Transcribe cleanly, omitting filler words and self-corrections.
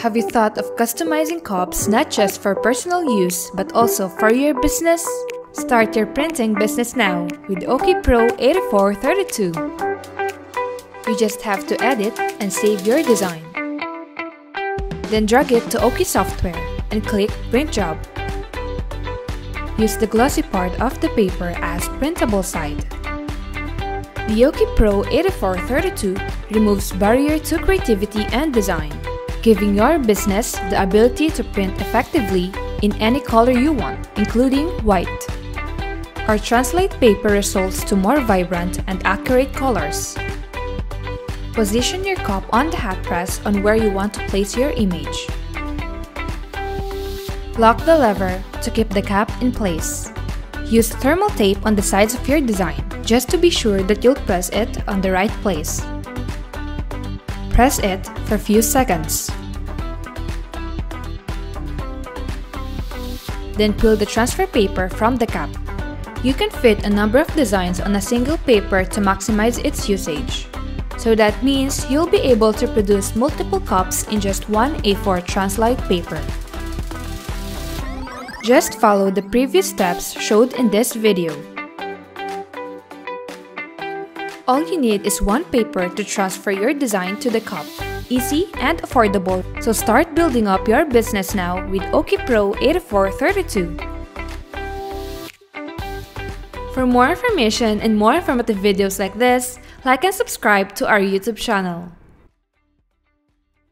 Have you thought of customizing cups not just for personal use but also for your business? Start your printing business now with OKI Pro8432. You just have to edit and save your design. Then drag it to OKI software and click Print Job. Use the glossy part of the paper as printable side. The OKI Pro8432 removes barrier to creativity and design, giving your business the ability to print effectively in any color you want, including white. Our Translight Paper results to more vibrant and accurate colors. Position your cup on the hot press on where you want to place your image. Lock the lever to keep the cap in place. Use thermal tape on the sides of your design just to be sure that you'll press it on the right place. Press it for a few seconds. Then peel the transfer paper from the cap. You can fit a number of designs on a single paper to maximize its usage. So that means you'll be able to produce multiple cups in just one A4 Translight paper. Just follow the previous steps showed in this video. All you need is one paper to transfer your design to the cup. Easy and affordable, so start building up your business now with OKI Pro8432. For more information and more informative videos like this, like and subscribe to our YouTube channel.